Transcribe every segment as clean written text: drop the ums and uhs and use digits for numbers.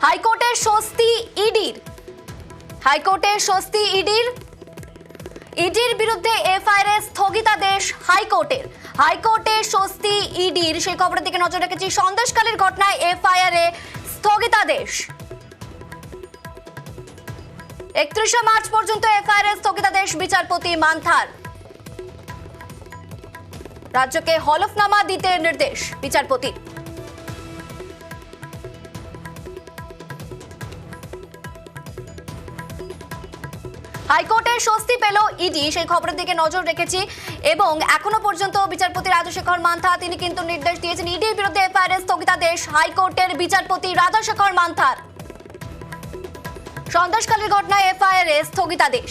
হাইকোর্টের স্বস্তি ইডির। হাইকোর্টের স্বস্তি ইডির। ইডির বিরুদ্ধে এফআইআর স্থগিতাদেশ হাইকোর্টের। হাইকোর্টের স্বস্তি ইডির, সেই খবরের দিকে নজর রেখেছি। সন্দেশখালীর ঘটনায় এফআইআর স্থগিতাদেশ। 31 মার্চ পর্যন্ত এফআইআর স্থগিতাদেশ বিচারপতি মান্থার। রাজ্যকে হলফনামা দিতে নির্দেশ বিচারপতি। হাইকোর্টের স্বস্তি পেল ইডি, সেই খবরের দিকে নজর রেখেছি। এবং এখনো পর্যন্ত বিচারপতি রাজশেখর মান্থা তিনি কিন্তু নির্দেশ দিয়েছেন ইডির বিরুদ্ধে এফআইআর স্থগিতাদেশ হাইকোর্টের বিচারপতি রাজশেখর মান্থার। সন্দেশখালীর ঘটনায় এফআইআর স্থগিতাদেশ।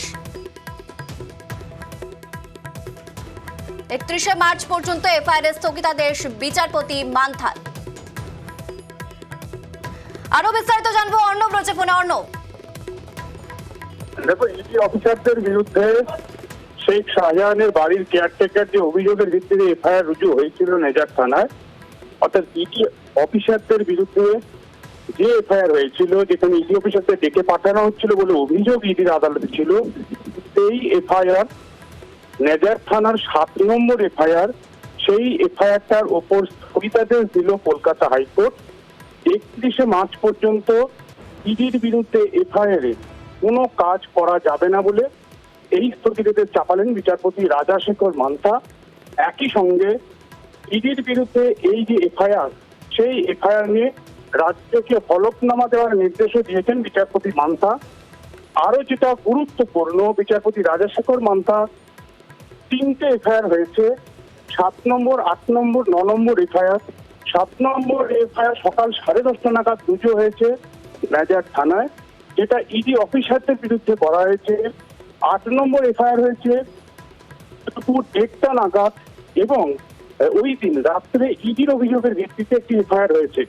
31 মার্চ পর্যন্ত এফআইআর স্থগিতাদেশ বিচারপতি মান্থার। আরো বিস্তারিত জানবো অর্ণব রয়েছে ফোনে। অর্ণব, দেখো, ইডি অফিসারদের বিরুদ্ধে শেখ শাহজাহানের বাড়ির কেয়ারটেকার যে অভিযোগের ভিত্তিতে এফআইআর রুজু হয়েছিল নেজার থানায়, অর্থাৎ ইডি অফিসারদের বিরুদ্ধে যে এফআইআর হয়েছিল, যেখানে ইডি অফিসারদের ডেকে পাঠানো হচ্ছিল বলে অভিযোগ ইডির আদালতে ছিল, সেই এফআইআর নেজার থানার 7 নম্বর এফআইআর, সেই এফআইআরটার ওপর স্থগিতাদেশ দিল কলকাতা হাইকোর্ট। 31 মার্চ পর্যন্ত ইডির বিরুদ্ধে এফআইআর কোনো কাজ করা যাবে না বলে এই স্থগিতাদেশ চাপালেন বিচারপতি রাজশেখর মান্থা। একই সঙ্গে ইডির বিরুদ্ধে এই যে এফআইআর, সেই এফআইআর নিয়ে রাজ্যকে হলফনামা দেওয়ার নির্দেশও দিয়েছেন বিচারপতি মান্থা। আরো যেটা গুরুত্বপূর্ণ, বিচারপতি রাজশেখর মান্থা 3টে এফআইআর হয়েছে, 7 নম্বর, 8 নম্বর, 9 নম্বর এফআইআর। 7 নম্বর এফআইআর সকাল 10:30 নাগাদ রুজু হয়েছে নেজার থানায়, যেটা ইডি অফিসারদের বিরুদ্ধে করা হয়েছে। 8 নম্বর এফআইআর হয়েছে দুপুর 1টা নাগাদ, এবং ওই দিন রাত্রে ইডির অভিযোগের ভিত্তিতে একটি এফআইআর হয়েছে।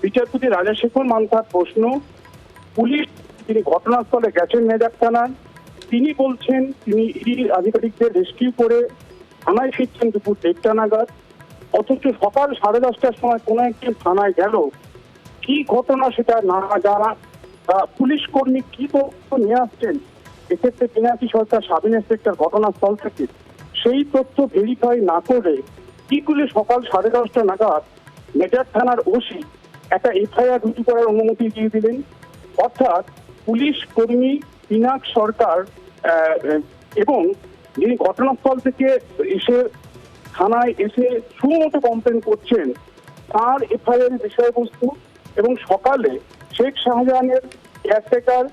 বিচারপতি রাজশেখর মান্থার প্রশ্ন, পুলিশ তিনি ঘটনাস্থলে গেছেন নেজার থানায়, তিনি বলছেন তিনি ইডি আধিকারিকদের রেস্কিউ করে থানায় ফিরছেন দুপুর 1টা নাগাদ, অথচ সকাল 10:30টার সময় কোনো একটি থানায় গেল। কি ঘটনা সেটা না জানা পুলিশ কর্মী কি তথ্য নিয়ে আসছেন, এক্ষেত্রে পিনাকি সরকার সাব ইন্সপেক্টর ঘটনাস্থল থেকে সেই তথ্য ভেরিফাই না করে কি করে সকাল 10:30টা নাগাদ নেজার থানার ওসি একটা এফআইআর রুজু করার অনুমতি দিয়ে দিলেন। অর্থাৎ পুলিশ কর্মী পিনাক সরকার এবং যিনি ঘটনাস্থল থেকে এসে থানায় এসে সুমতো কমপ্লেন করছেন, তার এফআইআর বিষয়বস্তু এবং সকালে শেখ শাহজাহানের কেয়ারটেকার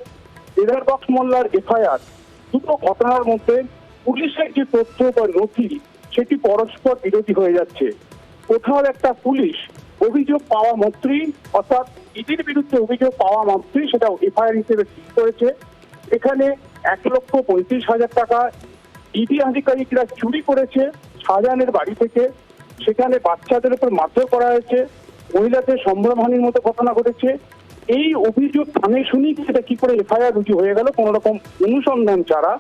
দিদার বক্স মোল্লার এফআইআর, দুটো ঘটনার মধ্যে পুলিশের যে তথ্য বা নথি সেটি পরস্পর বিরোধী হয়ে যাচ্ছে। কোথাও একটা পুলিশ অভিযোগ পাওয়া মাত্রই, অর্থাৎ ইডির বিরুদ্ধে অভিযোগ পাওয়া মাত্রই সেটা এফআইআর হিসেবে ঠিক করেছে। এখানে 1,35,000 টাকা ইডি আধিকারিকরা চুরি করেছে শাহজাহানের বাড়ি থেকে, সেখানে বাচ্চাদের উপর মারধর করা হয়েছে, মহিলাদের সম্ভ্রমহানির মতো ঘটনা ঘটেছে। এই অভিযোগ থানায় শুনি সেটা কি করে এফআইআর রুজু হয়ে গেল কোন রকম অনুসন্ধান ছাড়া।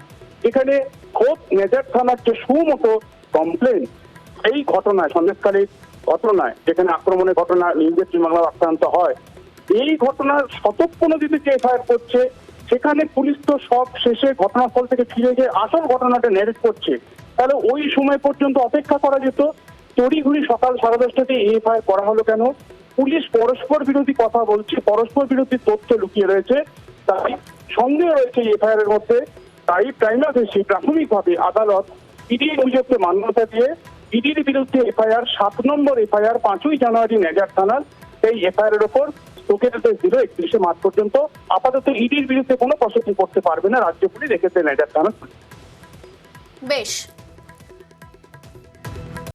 এখানে খোদ নেজার থানার যে সুমতো কমপ্লেন, এই ঘটনায় সন্দেশখালীর ঘটনায় যেখানে আক্রমণের ঘটনা নিজের মামলা আক্রান্ত হয়, এই ঘটনার শতপ্রণোদিত যে এফআইআর করছে, সেখানে পুলিশ তো সব শেষে ঘটনাস্থল থেকে ফিরে গিয়ে আসল ঘটনাটা ন্যারেট করছে। তাহলে ওই সময় পর্যন্ত অপেক্ষা করা যেত, তড়িঘড়ি সকাল 10:30টাতে এই এফআইআর করা হলো কেন? পুলিশ পরস্পর বিরোধী কথা বলছে, পরস্পর বিরোধী তথ্য লুকিয়ে রয়েছে, তাই সন্দেহ রয়েছে এই এফআইআর এর মধ্যে। তাই প্রাথমিকভাবে আদালত ইডির অভিযোগকে মান্যতা দিয়ে ইডির বিরুদ্ধে এফআইআর 7 নম্বর এফআইআর 5ই জানুয়ারি নেজার থানার এই এফআইআর এর ওপর স্থগিতাদেশ দিল 31 মার্চ পর্যন্ত। আপাতত ইডির বিরুদ্ধে কোনো প্রসেসিং করতে পারবে না রাজ্য পুলিশ, এক্ষেত্রে নেজার থানা। বেশ।